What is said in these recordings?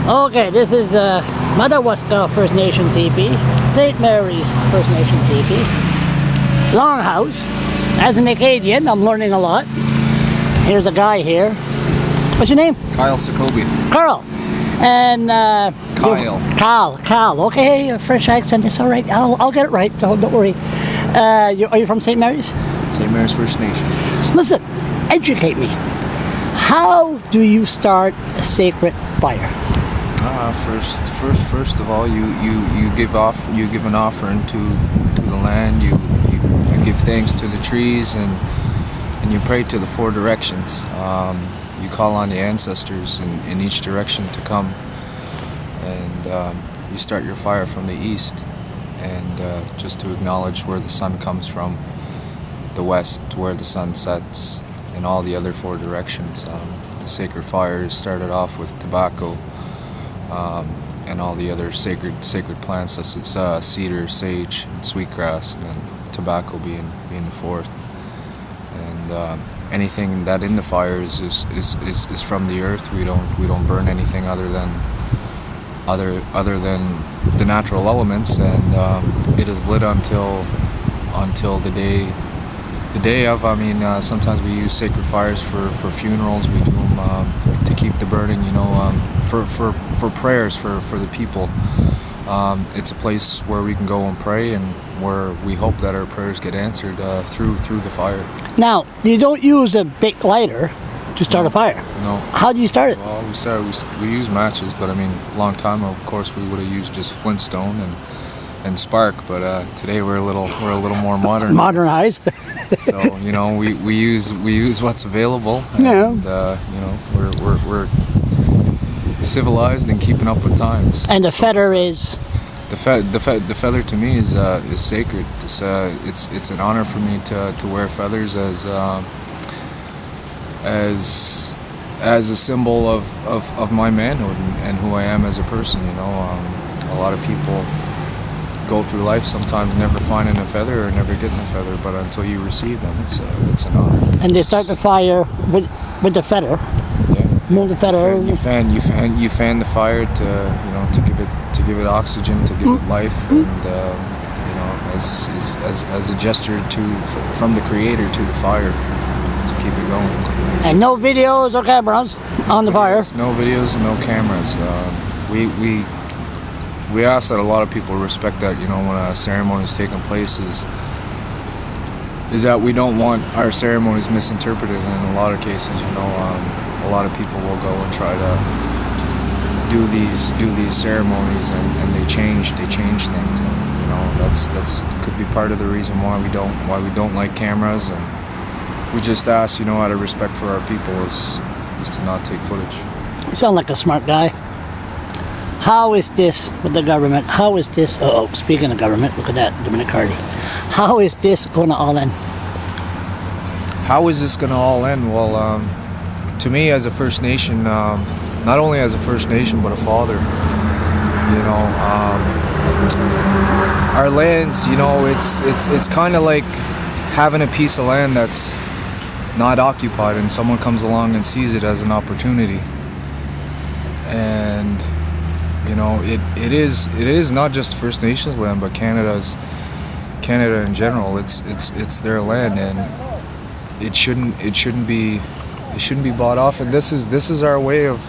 Okay, this is Madawaska First Nation teepee, St. Mary's First Nation teepee, longhouse. As an Acadian, I'm learning a lot. Here's a guy here. What's your name? Kyle Sacobie. Carl. And Kyle. Okay, French accent. It's all right. I'll get it right. Don't worry. Are you from St. Mary's? St. Mary's First Nation. Listen, educate me. How do you start a sacred fire? First of all, you give an offering to the land. You give thanks to the trees, and you pray to the four directions. You call on the ancestors in each direction to come, and you start your fire from the east, and just to acknowledge where the sun comes from, the west, where the sun sets, and all the other four directions. The sacred fire is started off with tobacco, and all the other sacred plants such as cedar, sage, and sweetgrass, and then tobacco being the fourth. And anything that in the fire is from the earth. We don't burn anything other than the natural elements, and it is lit until the day of. I mean, sometimes we use sacred fires for funerals. We do them to keep the burning, for prayers for the people. It's a place where we can go and pray, and where we hope that our prayers get answered through the fire. Now, you don't use a big lighter to start a fire. No. How do you start it? Well, we use matches, but I mean, a long time ago, of course, we would have used just flintstone and spark. But today we're a little more modern. Modernized. So we use what's available, and we're civilized and keeping up with times. And the feather is. The feather to me is sacred. It's an honor for me to wear feathers as a symbol of my manhood and who I am as a person. A lot of people go through life sometimes never finding a feather or never getting a feather, but until you receive them, it's an honor. And they start the fire with the feather. Yeah. Move the feather. You fan the fire to give it oxygen, to give it life, and as a gesture from the Creator to the fire to keep it going. And no videos or cameras on the fire. No videos and no cameras. We ask that a lot of people respect that. When a ceremony is taking place, is that we don't want our ceremonies misinterpreted. And in a lot of cases, a lot of people will go and try to do these ceremonies, and they change things, and that's could be part of the reason why we don't like cameras, and we just ask, out of respect for our people, is to not take footage. You sound like a smart guy. How is this with the government? How is this? Oh, speaking of government, look at that, Dominic Hardy. How is this going to all end? How is this going to all end? Well, to me, as a First Nation, not only as a First Nation, but a father, our lands, it's kind of like having a piece of land that's not occupied, and someone comes along and sees it as an opportunity. And it is not just First Nations land, but Canada in general. It's their land, and it shouldn't be bought off. And this is our way of,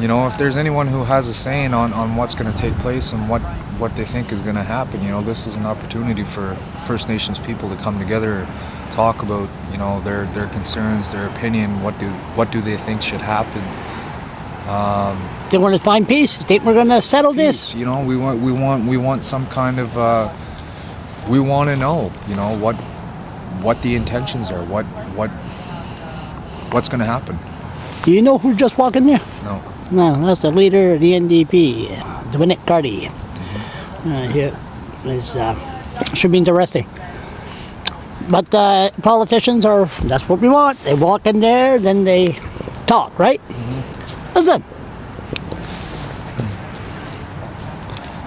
if there's anyone who has a saying on what's going to take place and what they think is going to happen, this is an opportunity for First Nations people to come together, talk about their concerns, their opinion, what do they think should happen. They want to find peace. Think we're going to settle peace. This? We want some kind of. We want to know, what the intentions are. What's going to happen. Do you know who just walked in there? No. No, that's the leader of the NDP, Dominic Hardy. Here is should be interesting. But politicians that's what we want. They walk in there, then they talk, right? Listen.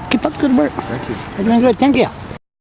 Keep up good work. Thank you. You're doing good. Thank you.